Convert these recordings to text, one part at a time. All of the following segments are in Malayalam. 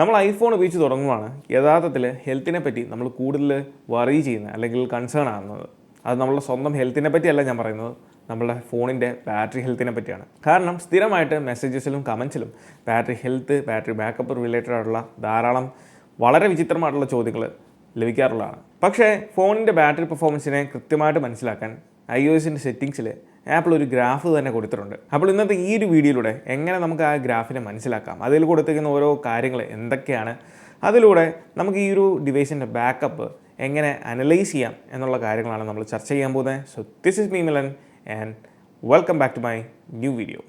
നമ്മൾ ഐഫോൺ ഉപയോഗിച്ച് തുടങ്ങുമ്പോഴാണ് യഥാർത്ഥത്തിൽ ഹെൽത്തിനെ പറ്റി നമ്മൾ കൂടുതൽ വറി ചെയ്യുന്നത് അല്ലെങ്കിൽ കൺസേൺ ആകുന്നത്. അത് നമ്മളുടെ സ്വന്തം ഹെൽത്തിനെ പറ്റിയല്ല ഞാൻ പറയുന്നത്, നമ്മളുടെ ഫോണിൻ്റെ ബാറ്ററി ഹെൽത്തിനെ പറ്റിയാണ്. കാരണം സ്ഥിരമായിട്ട് മെസ്സേജസിലും കമൻസിലും battery health, battery backup related ആയിട്ടുള്ള ധാരാളം വളരെ വിചിത്രമായിട്ടുള്ള ചോദ്യങ്ങൾ ലഭിക്കാറുള്ളതാണ്. പക്ഷേ ഫോണിൻ്റെ ബാറ്ററി പെർഫോമൻസിനെ കൃത്യമായിട്ട് മനസ്സിലാക്കാൻ iOSൻ്റെ സെറ്റിങ്സിൽ ആപ്പിൾ ഒരു ഗ്രാഫ് തന്നെ കൊടുത്തിട്ടുണ്ട്. അപ്പോൾ ഇന്നത്തെ ഈ ഒരു വീഡിയോയിലൂടെ എങ്ങനെ നമുക്ക് ആ ഗ്രാഫിനെ മനസ്സിലാക്കാം, അതിൽ കൊടുത്തിരിക്കുന്ന ഓരോ കാര്യങ്ങൾ എന്തൊക്കെയാണ്, അതിലൂടെ നമുക്ക് ഈ ഒരു ഡിവൈസിൻ്റെ ബാക്കപ്പ് എങ്ങനെ അനലൈസ് ചെയ്യാം എന്നുള്ള കാര്യങ്ങളാണ് നമ്മൾ ചർച്ച ചെയ്യാൻ പോകുന്നത്. So this is me Milan and welcome back to my new video.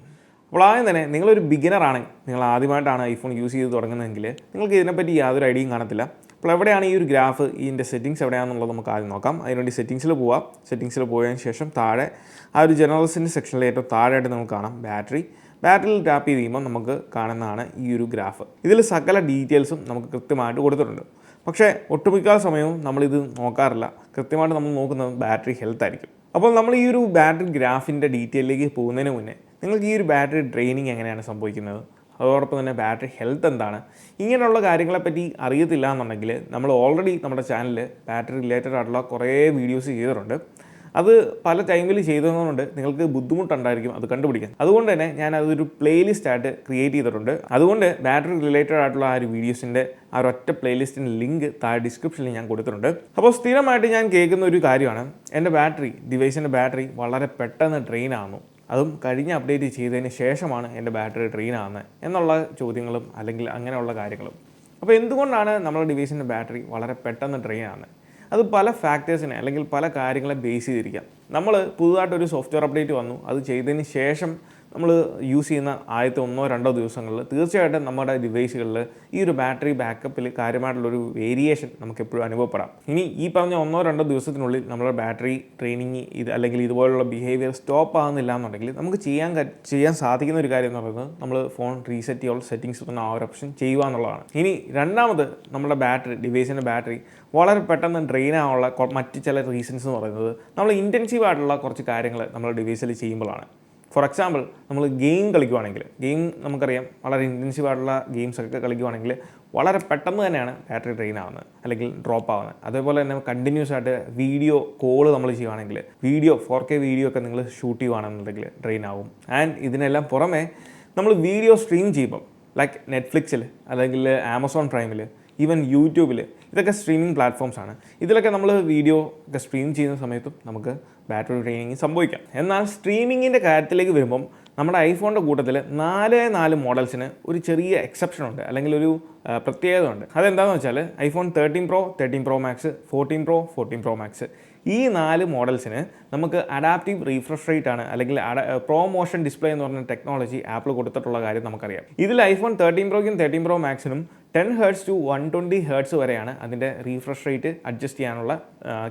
അപ്പോൾ ആദ്യം തന്നെ നിങ്ങളൊരു ബിഗിനറാണ്, നിങ്ങൾ ആദ്യമായിട്ടാണ് ഐഫോൺ യൂസ് ചെയ്ത് തുടങ്ങുന്നതെങ്കിൽ നിങ്ങൾക്ക് ഇതിനെപ്പറ്റി യാതൊരു ഐഡിയയും കാണത്തില്ല. അപ്പോൾ എവിടെയാണ് ഈ ഒരു ഗ്രാഫ്, ഇതിൻ്റെ സെറ്റിങ്സ് എവിടെയാണെന്നുള്ളത് നമുക്ക് ആദ്യം നോക്കാം. അതിനുവേണ്ടി സെറ്റിങ്സിൽ പോവാം. സെറ്റിങ്സിൽ പോയതിന് ശേഷം താഴെ ആ ഒരു ജനറൽസിൻ്റെ സെക്ഷനിൽ ഏറ്റവും താഴെയായിട്ട് നമുക്ക് കാണാം ബാറ്ററിയിൽ ടാപ്പ് ചെയ്ത് കഴിയുമ്പോൾ നമുക്ക് കാണുന്നതാണ് ഈ ഒരു ഗ്രാഫ്. ഇതിൽ സകല ഡീറ്റെയിൽസും നമുക്ക് കൃത്യമായിട്ട് കൊടുത്തിട്ടുണ്ട്. പക്ഷേ ഒട്ടുമിക്ക സമയവും നമ്മളിത് നോക്കാറില്ല. കൃത്യമായിട്ട് നമ്മൾ നോക്കുന്നത് ബാറ്ററി ഹെൽത്ത് ആയിരിക്കും. അപ്പോൾ നമ്മൾ ഈ ഒരു ബാറ്ററി ഗ്രാഫിൻ്റെ ഡീറ്റെയിലേക്ക് പോകുന്നതിന് മുന്നേ നിങ്ങൾക്ക് ഈ ഒരു ബാറ്ററി ഡ്രെയിനിങ് എങ്ങനെയാണ് സംഭവിക്കുന്നത്, അതോടൊപ്പം തന്നെ ബാറ്ററി ഹെൽത്ത് എന്താണ്, ഇങ്ങനെയുള്ള കാര്യങ്ങളെപ്പറ്റി അറിയത്തില്ല എന്നുണ്ടെങ്കിൽ നമ്മൾ ഓൾറെഡി നമ്മുടെ ചാനലിൽ ബാറ്ററി റിലേറ്റഡ് ആയിട്ടുള്ള കുറേ വീഡിയോസ് ചെയ്തിട്ടുണ്ട്. അത് പല ടൈമിൽ ചെയ്തതുകൊണ്ട് നിങ്ങൾക്ക് ബുദ്ധിമുട്ടുണ്ടായിരിക്കും അത് കണ്ടുപിടിക്കാൻ. അതുകൊണ്ട് തന്നെ ഞാൻ അതൊരു പ്ലേലിസ്റ്റ് ആയിട്ട് ക്രിയേറ്റ് ചെയ്തിട്ടുണ്ട്. അതുകൊണ്ട് ബാറ്ററി റിലേറ്റഡ് ആയിട്ടുള്ള ആ ഒരു വീഡിയോസിൻ്റെ ആ ഒരൊറ്റ പ്ലേലിസ്റ്റിൻ്റെ ലിങ്ക് താഴെ ഡിസ്ക്രിപ്ഷനിൽ ഞാൻ കൊടുത്തിട്ടുണ്ട്. അപ്പോൾ സ്ഥിരമായിട്ട് ഞാൻ കേൾക്കുന്ന ഒരു കാര്യമാണ്, എൻ്റെ ഡിവൈസിൻ്റെ ബാറ്ററി വളരെ പെട്ടെന്ന് ഡ്രെയിൻ ആകുന്നു, അതും കഴിഞ്ഞ അപ്ഡേറ്റ് ചെയ്തതിന് ശേഷമാണ് എൻ്റെ ബാറ്ററി ഡ്രെയിൻ ആകുന്നത് എന്നുള്ള ചോദ്യങ്ങളും അല്ലെങ്കിൽ അങ്ങനെയുള്ള കാര്യങ്ങളും. അപ്പോൾ എന്തുകൊണ്ടാണ് നമ്മുടെ ഡിവൈസിൻ്റെ ബാറ്ററി വളരെ പെട്ടെന്ന് ഡ്രെയിൻ ആകുന്നത്? അത് പല ഫാക്ടേഴ്സിനെ അല്ലെങ്കിൽ പല കാര്യങ്ങളെ ബേസ് ചെയ്തിരിക്കാം. നമ്മൾ പുതുതായിട്ടൊരു സോഫ്റ്റ്വെയർ അപ്ഡേറ്റ് വന്നു, അത് ചെയ്തതിന് ശേഷം നമ്മൾ യൂസ് ചെയ്യുന്ന ആദ്യത്തെ 1-2 ദിവസങ്ങളിൽ തീർച്ചയായിട്ടും നമ്മുടെ ഡിവൈസുകളിൽ ഈ ഒരു ബാറ്ററി ബാക്കപ്പിൽ കാര്യമായിട്ടുള്ളൊരു വേരിയേഷൻ നമുക്ക് എപ്പോഴും അനുഭവപ്പെടാം. ഇനി ഈ പറഞ്ഞ 1-2 ദിവസത്തിനുള്ളിൽ നമ്മുടെ ബാറ്ററി ട്രെയിനിങ് അല്ലെങ്കിൽ ഇതുപോലുള്ള ബിഹേവിയർ സ്റ്റോപ്പ് ആകുന്നില്ല എന്നുണ്ടെങ്കിൽ നമുക്ക് ചെയ്യാൻ സാധിക്കുന്ന ഒരു കാര്യം എന്ന് പറയുന്നത് നമ്മൾ ഫോൺ റീസെറ്റ് ചെയ്യാനുള്ള സെറ്റിങ്സ് തന്നെ ആ ഒരു ഓപ്ഷൻ ചെയ്യുക എന്നുള്ളതാണ്. ഇനി രണ്ടാമത് നമ്മുടെ ഡിവൈസിൻ്റെ ബാറ്ററി വളരെ പെട്ടെന്ന് ഡ്രെയിൻ ആവാനുള്ള മറ്റ് ചില റീസൺസ് എന്ന് പറയുന്നത് നമ്മൾ ഇൻറ്റൻസീവ് ആയിട്ടുള്ള കുറച്ച് കാര്യങ്ങൾ നമ്മുടെ ഡിവൈസിൽ ചെയ്യുമ്പോഴാണ്. ഫോർ എക്സാമ്പിൾ, നമ്മൾ ഗെയിം കളിക്കുവാണെങ്കിൽ, നമുക്കറിയാം വളരെ ഇൻറ്റൻസീവ് ആയിട്ടുള്ള ഗെയിംസൊക്കെ കളിക്കുവാണെങ്കിൽ വളരെ പെട്ടെന്ന് തന്നെയാണ് ബാറ്ററി ഡ്രെയിൻ ആവുന്നത് അല്ലെങ്കിൽ ഡ്രോപ്പ് ആവുന്നത്. അതേപോലെ തന്നെ കണ്ടിന്യൂസ് ആയിട്ട് വീഡിയോ കോൾ നമ്മൾ ചെയ്യുവാണെങ്കിൽ, 4K വീഡിയോ ഒക്കെ നിങ്ങൾ ഷൂട്ട് ചെയ്യുകയാണെന്നുണ്ടെങ്കിൽ ഡ്രെയിൻ ആവും. ആൻഡ് ഇതിനെല്ലാം പുറമെ നമ്മൾ വീഡിയോ സ്ട്രീം ചെയ്യുമ്പം ലൈക്ക് നെറ്റ്ഫ്ലിക്സിൽ അല്ലെങ്കിൽ ആമസോൺ പ്രൈമിൽ, ഈവൻ യൂട്യൂബിൽ, ഇതൊക്കെ സ്ട്രീമിംഗ് പ്ലാറ്റ്ഫോംസാണ്. ഇതിലൊക്കെ നമ്മൾ വീഡിയോ ഒക്കെ സ്ട്രീം ചെയ്യുന്ന സമയത്തും നമുക്ക് ബാറ്ററി ഡ്രെയിനിങ് സംഭവിക്കാം. എന്നാൽ സ്ട്രീമിങ്ങിൻ്റെ കാര്യത്തിലേക്ക് വരുമ്പം നമ്മുടെ ഐഫോണിൻ്റെ കൂട്ടത്തിൽ 4 മോഡൽസിന് ഒരു ചെറിയ എക്സെപ്ഷൻ ഉണ്ട്, അല്ലെങ്കിൽ ഒരു പ്രത്യേകത ഉണ്ട്. അതെന്താണെന്ന് വെച്ചാൽ iPhone 13 Pro, 13 Pro Max, 14 Pro, 14 Pro Max, ഈ 4 മോഡൽസിന് നമുക്ക് അഡാപ്റ്റീവ് റീഫ്രഷ് റേറ്റ് ആണ്, അല്ലെങ്കിൽ പ്രോ മോഷൻ ഡിസ്പ്ലേ എന്ന് പറഞ്ഞ ടെക്നോളജി ആപ്പിൾ കൊടുത്തിട്ടുള്ള കാര്യം നമുക്കറിയാം. ഇതിൽ iPhone 13 Proയ്ക്കും 13 Pro Maxനും 10 Hz to 120 Hz വരെയാണ് അതിൻ്റെ റീഫ്രഷ് റേറ്റ് അഡ്ജസ്റ്റ് ചെയ്യാനുള്ള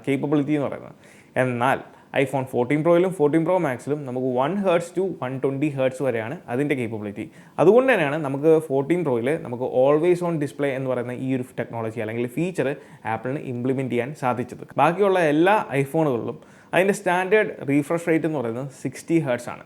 കേപ്പബിലിറ്റി എന്ന് പറയുന്നത്. എന്നാൽ ഐഫോൺ 14 Proയിലും 14 Pro Maxലും നമുക്ക് 1 Hz to 120 Hz വരെയാണ് അതിൻ്റെ കേപ്പബിലിറ്റി. അതുകൊണ്ട് തന്നെയാണ് നമുക്ക് 14 Proയിൽ നമുക്ക് ഓൾവേസ് ഓൺ ഡിസ്പ്ലേ എന്ന് പറയുന്ന ഈ ഒരു ടെക്നോളജി അല്ലെങ്കിൽ ഫീച്ചർ ആപ്പിളിന് ഇംപ്ലിമെൻറ്റ് ചെയ്യാൻ സാധിച്ചത്. ബാക്കിയുള്ള എല്ലാ ഐഫോണുകളിലും അതിൻ്റെ സ്റ്റാൻഡേർഡ് റീഫ്രഷ് റേറ്റ് എന്ന് പറയുന്നത് 60 Hz ആണ്.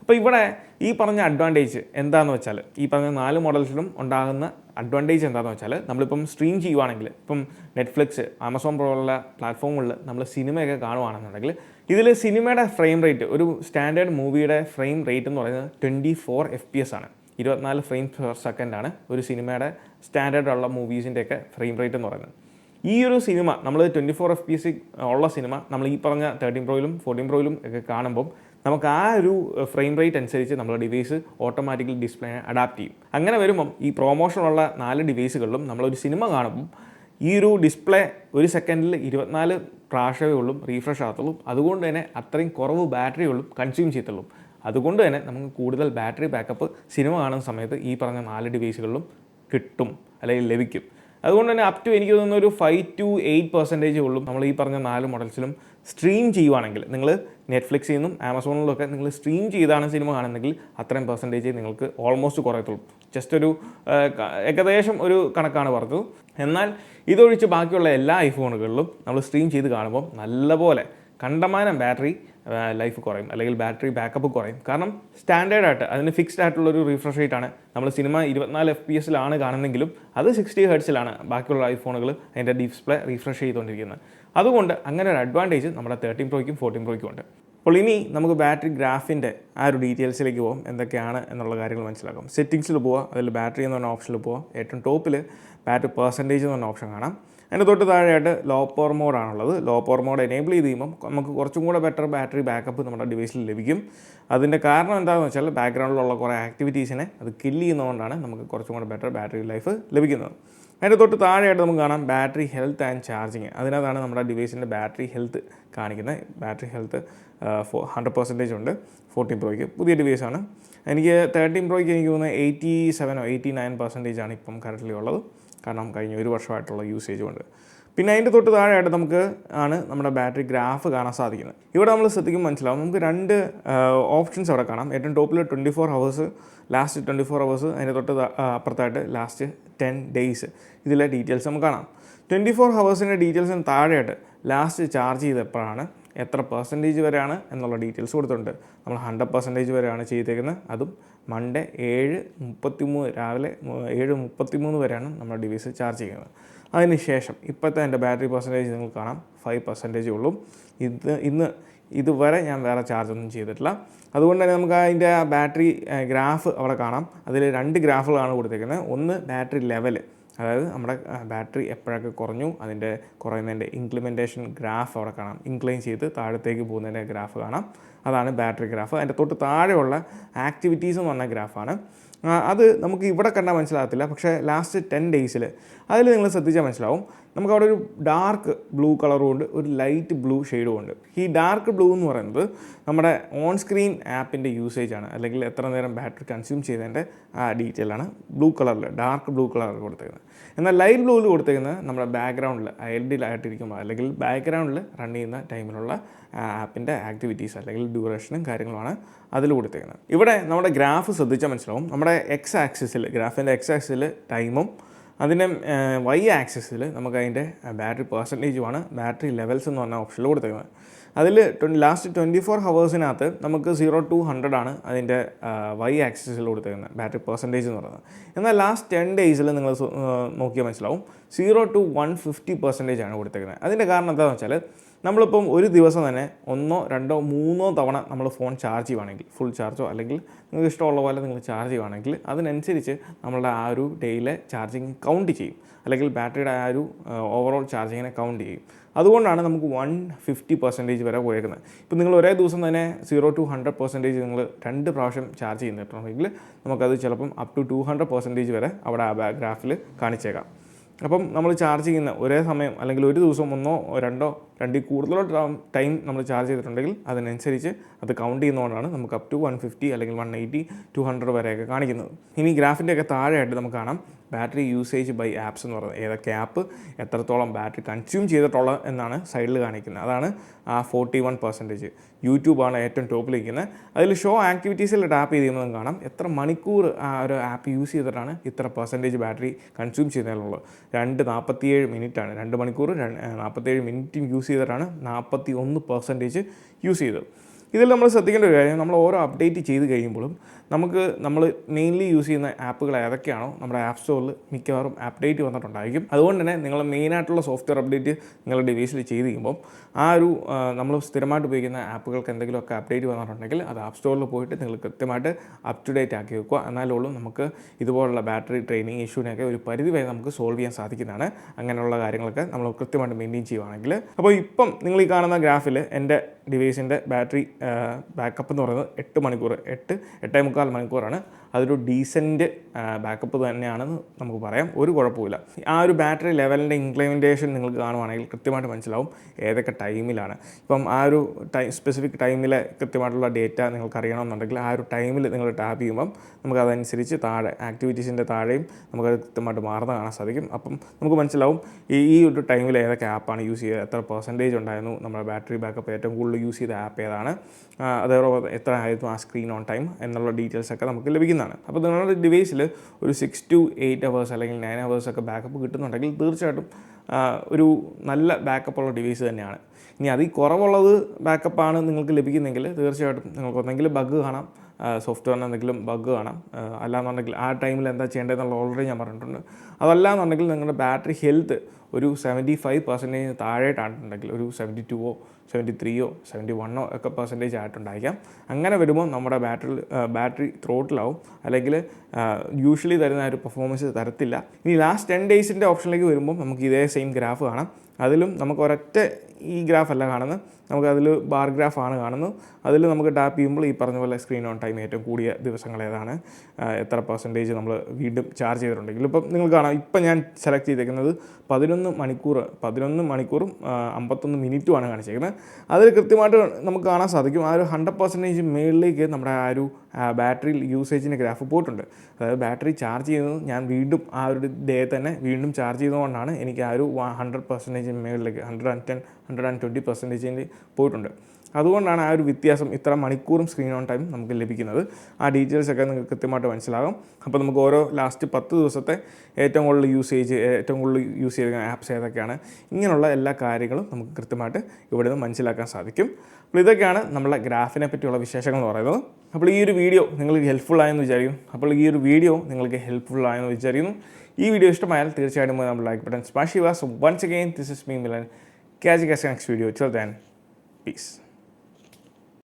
അപ്പോൾ ഇവിടെ ഈ പറഞ്ഞ അഡ്വാൻറ്റേജ് എന്താണെന്ന് വെച്ചാൽ, ഈ പറഞ്ഞ 4 മോഡൽസിലും ഉണ്ടാകുന്ന അഡ്വാൻറ്റേജ് എന്താണെന്ന് വെച്ചാൽ, നമ്മളിപ്പം സ്ട്രീം ചെയ്യുവാണെങ്കിൽ, ഇപ്പം നെറ്റ്ഫ്ലിക്സ്, ആമസോൺ പോലുള്ള പ്ലാറ്റ്ഫോമുകളിൽ നമ്മൾ സിനിമയൊക്കെ കാണുവാണെന്നുണ്ടെങ്കിൽ ഇതിൽ സിനിമയുടെ ഫ്രെയിം റേറ്റ്, ഒരു സ്റ്റാൻഡേർഡ് മൂവിയുടെ ഫ്രെയിം റേറ്റ് എന്ന് പറയുന്നത് 24 FPS ആണ്. 24 ഫ്രെയിംസ് പെർ സെക്കൻഡാണ് ഒരു സിനിമയുടെ സ്റ്റാൻഡേർഡുള്ള മൂവീസിൻ്റെയൊക്കെ ഫ്രെയിം റേറ്റ് എന്ന് പറയുന്നത്. ഈ ഒരു സിനിമ നമ്മൾ 24 FPS ഉള്ള സിനിമ നമ്മൾ ഈ പറഞ്ഞ 13 Proയിലും 14 Proയിലും ഒക്കെ കാണുമ്പം നമുക്ക് ആ ഒരു ഫ്രെയിം റേറ്റ് അനുസരിച്ച് നമ്മുടെ ഡിവൈസ് ഓട്ടോമാറ്റിക്കലി ഡിസ്പ്ലേ അഡാപ്റ്റ് ചെയ്യും. അങ്ങനെ വരുമ്പം ഈ പ്രൊമോഷനുള്ള 4 ഡിവൈസുകളിലും നമ്മളൊരു സിനിമ കാണുമ്പം ഈ ഒരു ഡിസ്പ്ലേ ഒരു സെക്കൻഡിൽ 24 പ്രാവശ്യമേ ഉള്ളൂ റീഫ്രഷ് ആകത്തുള്ളൂ. അതുകൊണ്ട് തന്നെ അത്രയും കുറവ് ബാറ്ററി ഉള്ളൂ കൺസ്യൂം ചെയ്യത്തുള്ളൂ. അതുകൊണ്ട് തന്നെ നമുക്ക് കൂടുതൽ ബാറ്ററി ബാക്കപ്പ് സിനിമ കാണുന്ന സമയത്ത് ഈ പറഞ്ഞ 4 ഡിവൈസുകളിലും കിട്ടും അല്ലെങ്കിൽ ലഭിക്കും. അതുകൊണ്ട് തന്നെ അപ് ടു എനിക്ക് തോന്നുന്ന ഒരു 5 to 8% ഉള്ളൂ നമ്മൾ ഈ പറഞ്ഞ 4 മോഡൽസിലും സ്ട്രീം ചെയ്യുവാണെങ്കിൽ. നിങ്ങൾ നെറ്റ്ഫ്ലിക്സിൽ നിന്നും ആമസോണിലൊക്കെ നിങ്ങൾ സ്ട്രീം ചെയ്താണ് സിനിമ കാണുന്നെങ്കിൽ അത്രയും പെർസെൻറ്റേജ് നിങ്ങൾക്ക് ഓൾമോസ്റ്റ് കുറയത്തുള്ളൂ. ജസ്റ്റ് ഒരു ഏകദേശം ഒരു കണക്കാണ് പറഞ്ഞത്. എന്നാൽ ഇതൊഴിച്ച് ബാക്കിയുള്ള എല്ലാ ഐഫോണുകളിലും നമ്മൾ സ്ട്രീം ചെയ്ത് കാണുമ്പോൾ നല്ലപോലെ കണ്ടമാനം ബാറ്ററി ലൈഫ് കുറയും, അല്ലെങ്കിൽ ബാറ്ററി ബാക്കപ്പ് കുറയും. കാരണം സ്റ്റാൻഡേർഡായിട്ട് അതിന് ഫിക്സ്ഡ് ആയിട്ടുള്ളൊരു റീഫ്രഷ് റേറ്റ് ആണ്. നമ്മൾ സിനിമ 24 FPS കാണുന്നെങ്കിലും അത് 60 ഹെർട്സിലാണ് ബാക്കിയുള്ള ഐഫോണുകൾ അതിൻ്റെ ഡിസ്പ്ലേ റീഫ്രഷ് ചെയ്തുകൊണ്ടിരിക്കുന്നത്. അതുകൊണ്ട് അങ്ങനെ ഒരു അഡ്വാൻറ്റേജ് നമ്മുടെ 13 പ്രോയ്ക്കും 14 പ്രോയ്ക്കും ഉണ്ട്. അപ്പോൾ ഇനി നമുക്ക് ബാറ്ററി ഗ്രാഫിൻ്റെ ആ ഒരു ഡീറ്റെയിൽസിലേക്ക് പോകാം, എന്തൊക്കെയാണ് എന്നുള്ള കാര്യങ്ങൾ മനസ്സിലാക്കാം. സെറ്റിങ്സിൽ പോവുക, അതിൽ ബാറ്ററി എന്ന് പറഞ്ഞ ഓപ്ഷനിൽ പോവുക. ഏറ്റവും ടോപ്പിൽ ബാറ്ററി പെർസെൻറ്റേജ് എന്ന് പറഞ്ഞ ഓപ്ഷൻ കാണാം. അതിൻ്റെ തൊട്ട് താഴെയായിട്ട് ലോ പവർ മോഡാണുള്ളത്. ലോ പവർ മോഡ് എനേബിൾ ചെയ്ത് കഴിയുമ്പം നമുക്ക് കുറച്ചും കൂടെ ബെറ്റർ ബാറ്ററി ബാക്കപ്പ് നമ്മുടെ ഡിവൈസിൽ ലഭിക്കും. അതിൻ്റെ കാരണം എന്താണെന്ന് വെച്ചാൽ ബാക്ക്ഗ്രൗണ്ടിലുള്ള കുറേ ആക്ടിവിറ്റീസിനെ അത് കില്ല് ചെയ്യുന്നതുകൊണ്ടാണ് നമുക്ക് കുറച്ചും കൂടെ ബെറ്റർ ബാറ്ററി ലൈഫ് ലഭിക്കുന്നത്. അതിൻ്റെ തൊട്ട് താഴെയായിട്ട് നമുക്ക് കാണാം ബാറ്ററി ഹെൽത്ത് ആൻഡ് ചാർജിങ്. അതിനകത്താണ് നമ്മുടെ ഡിവൈസിൻ്റെ ബാറ്ററി ഹെൽത്ത് കാണിക്കുന്നത്. ബാറ്ററി ഹെൽത്ത് 100% ഉണ്ട് 14 പ്രോയ്ക്ക്. പുതിയ ഡിവൈസാണ്. എനിക്ക് 13 പ്രോയ്ക്ക് എനിക്ക് തോന്നുന്നത് 87 or 89% ആണ് ഇപ്പം കറൻ്റ് ഉള്ളത്. കാരണം കഴിഞ്ഞ ഒരു വർഷമായിട്ടുള്ള യൂസേജ് കൊണ്ട്. പിന്നെ അതിൻ്റെ തൊട്ട് താഴെയായിട്ട് നമുക്ക് നമ്മുടെ ബാറ്ററി ഗ്രാഫ് കാണാൻ സാധിക്കുന്നത്. ഇവിടെ നമ്മൾ ശ്രദ്ധിക്കുമ്പോൾ മനസ്സിലാവും നമുക്ക് 2 ഓപ്ഷൻസ് അവിടെ കാണാം. ഏറ്റവും ടോപ്പിൽ 24 hours, ലാസ്റ്റ് 24 hours, അതിൻ്റെ തൊട്ട് അപ്പുറത്തായിട്ട് ലാസ്റ്റ് 10 days. ഇതിലെ ഡീറ്റെയിൽസ് നമുക്ക് കാണാം. 24 ഹവേഴ്സിൻ്റെ ഡീറ്റെയിൽസിന് താഴെയായിട്ട് ലാസ്റ്റ് ചാർജ് ചെയ്തപ്പോഴാണ് എത്ര പെർസെൻറ്റേജ് വരെയാണ് എന്നുള്ള ഡീറ്റെയിൽസ് കൊടുത്തിട്ടുണ്ട്. നമ്മൾ 100% വരെയാണ് ചെയ്തേക്കുന്നത്. അതും മൺഡേ 7:33 രാവിലെ 7:33 വരെയാണ് നമ്മുടെ ഡിവൈസ് ചാർജ് ചെയ്യുന്നത്. അതിനുശേഷം ഇപ്പോഴത്തെ എൻ്റെ ബാറ്ററി പെർസെൻറ്റേജ് നിങ്ങൾക്ക് കാണാം 5% ഉള്ളൂ. ഇതുവരെ ഞാൻ വേറെ ചാർജൊന്നും ചെയ്തിട്ടില്ല. അതുകൊണ്ട് തന്നെ നമുക്ക് അതിൻ്റെ ആ ബാറ്ററി ഗ്രാഫ് അവിടെ കാണാം. അതിൽ 2 ഗ്രാഫുകളാണ് കൊടുത്തേക്കുന്നത്. ഒന്ന് ബാറ്ററി ലെവൽ, അതായത് നമ്മുടെ ബാറ്ററി എപ്പോഴൊക്കെ കുറഞ്ഞു അതിൻ്റെ കുറയുന്നതിൻ്റെ ഇംപ്ലിമെൻറ്റേഷൻ ഗ്രാഫ് അവിടെ കാണാം. ഇൻക്ലൈൻ ചെയ്ത് താഴത്തേക്ക് പോകുന്നതിൻ്റെ ഗ്രാഫ് കാണാം. അതാണ് ബാറ്ററി ഗ്രാഫ്. അതിൻ്റെ തൊട്ട് താഴെയുള്ള ആക്ടിവിറ്റീസ് എന്ന് പറഞ്ഞ ഗ്രാഫാണ്. അത് നമുക്ക് ഇവിടെ കണ്ടാൽ മനസ്സിലാകത്തില്ല, പക്ഷേ ലാസ്റ്റ് 10 days അതിൽ നിങ്ങൾ ശ്രദ്ധിച്ചാൽ മനസ്സിലാവും. നമുക്കവിടെ ഒരു ഡാർക്ക് ബ്ലൂ കളറും ഉണ്ട്, ഒരു ലൈറ്റ് ബ്ലൂ ഷെയ്ഡും ഉണ്ട്. ഈ ഡാർക്ക് ബ്ലൂ എന്ന് പറയുന്നത് നമ്മുടെ ഓൺ സ്ക്രീൻ ആപ്പിൻ്റെ യൂസേജാണ്, അല്ലെങ്കിൽ എത്ര നേരം ബാറ്ററി കൺസ്യൂം ചെയ്തതിൻ്റെ ഡീറ്റെയിലാണ് ബ്ലൂ കളറിൽ, ഡാർക്ക് ബ്ലൂ കളറിൽ കൊടുത്തേക്കുന്നത്. എന്നാൽ ലൈറ്റ് ബ്ലൂവിൽ കൊടുത്തേക്കുന്നത് നമ്മുടെ ബാക്ക്ഗ്രൗണ്ടിൽ ഐഡിയലായിട്ടിരിക്കുമ്പോൾ അല്ലെങ്കിൽ ബാക്ക്ഗ്രൗണ്ടിൽ റൺ ചെയ്യുന്ന ടൈമിലുള്ള ആപ്പിൻ്റെ ആക്ടിവിറ്റീസ് അല്ലെങ്കിൽ ഡ്യൂറേഷനും കാര്യങ്ങളുമാണ് അതിൽ കൊടുത്തേക്കുന്നത്. ഇവിടെ നമ്മുടെ ഗ്രാഫ് ശ്രദ്ധിച്ചാൽ മനസ്സിലാവും. നമ്മുടെ ഗ്രാഫിൻ്റെ എക്സ് ആക്സിസിൽ ടൈമും അതിൻ്റെ വൈ ആക്സിസിൽ നമുക്ക് അതിൻ്റെ ബാറ്ററി പെർസെൻറ്റേജുമാണ് ബാറ്ററി ലെവൽസ് എന്ന് പറഞ്ഞ ഓപ്ഷനിൽ കൊടുത്തേക്കുന്നത്. അതിൽ ലാസ്റ്റ് 24 ഹവേഴ്സിനകത്ത് നമുക്ക് 0 to 100 ആണ് അതിൻ്റെ വൈ ആക്സിസിൽ കൊടുത്തേക്കുന്നത് ബാറ്ററി പെർസെൻറ്റേജ് എന്ന് പറയുന്നത്. എന്നാൽ ലാസ്റ്റ് 10 days നിങ്ങൾ നോക്കിയാൽ മനസ്സിലാവും 0 to 150% ആണ് കൊടുത്തേക്കുന്നത്. അതിൻ്റെ കാരണം എന്താണെന്ന് വെച്ചാൽ നമ്മളിപ്പം ഒരു ദിവസം തന്നെ 1, 2, 3 തവണ നമ്മൾ ഫോൺ ചാർജ് ചെയ്യുവാണെങ്കിൽ, ഫുൾ ചാർജോ അല്ലെങ്കിൽ നിങ്ങൾക്ക് ഇഷ്ടമുള്ള പോലെ നിങ്ങൾ ചാർജ് ചെയ്യുവാണെങ്കിൽ അതിനനുസരിച്ച് നമ്മളുടെ ആ ഒരു ഡേയിലെ ചാർജിങ് കൗണ്ട് ചെയ്യും, അല്ലെങ്കിൽ ബാറ്ററിയുടെ ആ ഒരു ഓവറോൾ ചാർജിങ്ങിനെ കൗണ്ട് ചെയ്യും. അതുകൊണ്ടാണ് നമുക്ക് 150% വരെ പോയേക്കുന്നത്. ഇപ്പോൾ നിങ്ങൾ ഒരേ ദിവസം തന്നെ 0 to 100% നിങ്ങൾ 2 പ്രാവശ്യം ചാർജ് ചെയ്യുന്നിട്ടുണ്ടെങ്കിൽ നമുക്കത് ചിലപ്പം അപ് ടു 200% വരെ അവിടെ ആ ഗ്രാഫിൽ കാണിച്ചേക്കാം. അപ്പം നമ്മൾ ചാർജ് ചെയ്യുന്ന ഒരേ സമയം അല്ലെങ്കിൽ ഒരു ദിവസം 1, 2, 2 കൂടുതലോ ടൈം നമ്മൾ ചാർജ് ചെയ്തിട്ടുണ്ടെങ്കിൽ അതിനനുസരിച്ച് അത് കൗണ്ട് ചെയ്യുന്നതുകൊണ്ടാണ് നമുക്ക് അപ് ടു 150 അല്ലെങ്കിൽ 180, 200 വരെയൊക്കെ കാണിക്കുന്നത്. ഇനി ഗ്രാഫിൻ്റെയൊക്കെ താഴെയായിട്ട് നമുക്ക് കാണാം ബാറ്ററി യൂസേജ് ബൈ ആപ്സ് എന്ന് പറയുന്നത്. ഏതൊക്കെ ആപ്പ് എത്രത്തോളം ബാറ്ററി കൺസ്യൂം ചെയ്തിട്ടുള്ളത് എന്നാണ് സൈഡിൽ കാണിക്കുന്നത്. അതാണ് ആ 41%. യൂട്യൂബാണ് ഏറ്റവും ടോപ്പിലിരിക്കുന്നത്. അതിൽ ഷോ ആക്ടിവിറ്റീസിൽ ടാപ്പ് ചെയ്ത് കഴിയുമ്പോൾ കാണാം എത്ര മണിക്കൂർ ആ ഒരു ആപ്പ് യൂസ് ചെയ്തിട്ടാണ് ഇത്ര പെർസെൻറ്റേജ് ബാറ്ററി കൺസ്യൂം ചെയ്തതിനുള്ളത്. 2:47 മിനിറ്റാണ്. 2 മണിക്കൂർ 47 മിനിറ്റും യൂസ് ചെയ്തിട്ടാണ് 41% യൂസ് ചെയ്തത്. ഇതിൽ നമ്മൾ ശ്രദ്ധിക്കേണ്ട ഒരു കാര്യം, നമ്മൾ ഓരോ അപ്ഡേറ്റ് ചെയ്ത് കഴിയുമ്പോഴും നമ്മൾ മെയിൻലി യൂസ് ചെയ്യുന്ന ആപ്പുകൾ ഏതൊക്കെയാണോ നമ്മുടെ ആപ്പ് സ്റ്റോറിൽ മിക്കവാറും അപ്ഡേറ്റ് വന്നിട്ടുണ്ടായിരിക്കും. അതുകൊണ്ട് തന്നെ നിങ്ങൾ മെയിനായിട്ടുള്ള സോഫ്റ്റ്വെയർ അപ്ഡേറ്റ് നിങ്ങളുടെ ഡിവൈസിൽ ചെയ്ത് കഴിയുമ്പോൾ ആ ഒരു നമ്മൾ സ്ഥിരമായിട്ട് ഉപയോഗിക്കുന്ന ആപ്പുകൾക്ക് എന്തെങ്കിലുമൊക്കെ അപ്ഡേറ്റ് വന്നിട്ടുണ്ടെങ്കിൽ അത് ആപ്പ് സ്റ്റോറിൽ പോയിട്ട് നിങ്ങൾ കൃത്യമായിട്ട് അപ് ടു ഡേറ്റ് ആക്കി വെക്കുക. എന്നാലുള്ളൂ നമുക്ക് ഇതുപോലുള്ള ബാറ്ററി ട്രെയിനിങ് ഇഷ്യൂവിനൊക്കെ ഒരു പരിധി വരെ നമുക്ക് സോൾവ് ചെയ്യാൻ സാധിക്കുന്നതാണ്. അങ്ങനെയുള്ള കാര്യങ്ങളൊക്കെ നമ്മൾ കൃത്യമായിട്ട് മെയിൻറ്റെയിൻ ചെയ്യുവാണെങ്കിൽ. അപ്പോൾ ഇപ്പം നിങ്ങൾ ഈ കാണുന്ന ഗ്രാഫിൽ എൻ്റെ ഡിവൈസിൻ്റെ ബാറ്ററി ബാക്കപ്പ് എന്ന് പറയുന്നത് 8 മണിക്കൂർ, 8-8.25 മണിക്കൂറാണ്. അതൊരു ഡീസൻറ്റ് ബാക്കപ്പ് തന്നെയാണെന്ന് നമുക്ക് പറയാം. ഒരു കുഴപ്പമില്ല. ആ ഒരു ബാറ്ററി ലെവലിൻ്റെ ഇംപ്ലിമെൻറ്റേഷൻ നിങ്ങൾക്ക് കാണുവാണെങ്കിൽ കൃത്യമായിട്ട് മനസ്സിലാവും ഏതൊക്കെ ടൈമിലാണ്. ഇപ്പം ആ ഒരു സ്പെസിഫിക് ടൈമിലെ കൃത്യമായിട്ടുള്ള ഡേറ്റ നിങ്ങൾക്ക് അറിയണമെന്നുണ്ടെങ്കിൽ ആ ഒരു ടൈമിൽ നിങ്ങൾ ടാപ്പ് ചെയ്യുമ്പം നമുക്കതനുസരിച്ച് താഴെ ആക്ടിവിറ്റീസിൻ്റെ താഴെയും നമുക്കത് കൃത്യമായിട്ട് മാറുന്ന കാണാൻ സാധിക്കും. അപ്പം നമുക്ക് മനസ്സിലാവും ഈ ഒരു ടൈമിൽ ഏതൊക്കെ ആപ്പാണ് യൂസ് ചെയ്തത്, എത്ര പെർസെൻറ്റേജ് ഉണ്ടായിരുന്നു, നമ്മുടെ ബാറ്ററി ബാക്കപ്പ് ഏറ്റവും കൂടുതൽ യൂസ് ചെയ്ത ആപ്പ് ഏതാണ്, അതേപോലെ എത്ര ആയിരുന്നു ആ സ്ക്രീൻ ഓൺ ടൈം എന്നുള്ള ഡീറ്റെയിൽസൊക്കെ നമുക്ക് ലഭിക്കുന്നതാണ്. കിട്ടുന്നതാണ്. അപ്പോൾ നിങ്ങളുടെ ഡിവൈസിൽ ഒരു 6 to 8 hours അല്ലെങ്കിൽ 9 hours ഒക്കെ ബാക്കപ്പ് കിട്ടുന്നുണ്ടെങ്കിൽ തീർച്ചയായിട്ടും ഒരു നല്ല ബാക്കപ്പുള്ള ഡിവൈസ് തന്നെയാണ്. ഇനി അതിൽ കുറവുള്ളത് ബാക്കപ്പാണ് നിങ്ങൾക്ക് ലഭിക്കുന്നെങ്കിൽ തീർച്ചയായിട്ടും നിങ്ങൾക്ക് ഒന്നെങ്കിലും ബഗ് കാണാം, സോഫ്റ്റ്വെയറിന് എന്തെങ്കിലും ബഗ് കാണാം, അല്ലാന്നുണ്ടെങ്കിൽ ആ ടൈമിൽ എന്താ ചെയ്യേണ്ടതെന്നുള്ള ഓൾറെഡി ഞാൻ പറഞ്ഞിട്ടുണ്ട്. അതല്ലാന്നുണ്ടെങ്കിൽ നിങ്ങളുടെ ബാറ്ററി ഹെൽത്ത് ഒരു 75% താഴെയായിട്ടുണ്ടെങ്കിൽ ഒരു 72 73 71 ഒക്കെ പെർസെൻറ്റേജ് ആയിട്ടുണ്ടായിരിക്കാം. അങ്ങനെ വരുമ്പോൾ നമ്മുടെ ബാറ്ററി ത്രോട്ടിലാവും, അല്ലെങ്കിൽ യൂഷ്വലി തരുന്ന ഒരു പെർഫോമൻസ് തരത്തില്ല. ഇനി ലാസ്റ്റ് 10 days ഓപ്ഷനിലേക്ക് വരുമ്പോൾ നമുക്ക് ഇതേ സെയിം ഗ്രാഫ് കാണാം. അതിലും നമുക്ക് ഒരൊറ്റ ഈ ഗ്രാഫല്ല കാണുന്നത്, നമുക്കതിൽ ബാർ ഗ്രാഫാണ് കാണുന്നത്. അതിൽ നമുക്ക് ടാപ്പ് ചെയ്യുമ്പോൾ ഈ പറഞ്ഞ പോലെ സ്ക്രീൻ ഓൺ ടൈം ഏറ്റവും കൂടിയ ദിവസങ്ങൾ ഏതാണ്, എത്ര പെർസെൻറ്റേജ് നമ്മൾ വീണ്ടും ചാർജ് ചെയ്തിട്ടുണ്ടെങ്കിൽ. ഇപ്പം നിങ്ങൾ കാണാം, ഇപ്പം ഞാൻ സെലക്ട് ചെയ്തേക്കുന്നത് 11 മണിക്കൂറും 51 മിനിറ്റുമാണ് കാണിച്ചേക്കുന്നത്. അതിൽ കൃത്യമായിട്ട് നമുക്ക് കാണാൻ സാധിക്കും ആ ഒരു 100% മേളിലേക്ക് നമ്മുടെ ആ ഒരു ബാറ്ററി യൂസേജിൻ്റെ ഗ്രാഫ് പോയിട്ടുണ്ട്. അതായത് ബാറ്ററി ചാർജ് ചെയ്യുന്നത് ഞാൻ വീണ്ടും ആ ഒരു ഡേ തന്നെ വീണ്ടും ചാർജ് ചെയ്തുകൊണ്ടാണ് എനിക്ക് ആ ഒരു 100% മേളിലേക്ക് 110-120% പോയിട്ടുണ്ട്. അതുകൊണ്ടാണ് ആ ഒരു വ്യത്യാസം, ഇത്ര മണിക്കൂറും സ്ക്രീൻ ഓൺ ടൈം നമുക്ക് ലഭിക്കുന്നത്. ആ ഡീറ്റെയിൽസൊക്കെ നിങ്ങൾക്ക് കൃത്യമായിട്ട് മനസ്സിലാകും. അപ്പോൾ നമുക്ക് ഓരോ ലാസ്റ്റ് 10 ദിവസത്തെ ഏറ്റവും കൂടുതൽ യൂസ് ചെയ്ത ആപ്സ് ഏതൊക്കെയാണ്, ഇങ്ങനെയുള്ള എല്ലാ കാര്യങ്ങളും നമുക്ക് കൃത്യമായിട്ട് ഇവിടെ നിന്ന് മനസ്സിലാക്കാൻ സാധിക്കും. അപ്പോൾ ഇതൊക്കെയാണ് നമ്മളെ ഗ്രാഫിനെ പറ്റിയുള്ള വിശേഷങ്ങൾ എന്ന് പറയുന്നത്. അപ്പോൾ ഈ ഒരു വീഡിയോ നിങ്ങൾക്ക് ഹെൽപ്ഫുൾ ആയെന്ന് വിചാരിക്കുന്നു. ഈ വീഡിയോ ഇഷ്ടമായാൽ തീർച്ചയായിട്ടും നമ്മൾ ലൈക്ക് ബട്ടൺ സ്മാഷ് ചെയ്യുക. So once again, this is me Milan. Catch you guys next video. Till then, peace.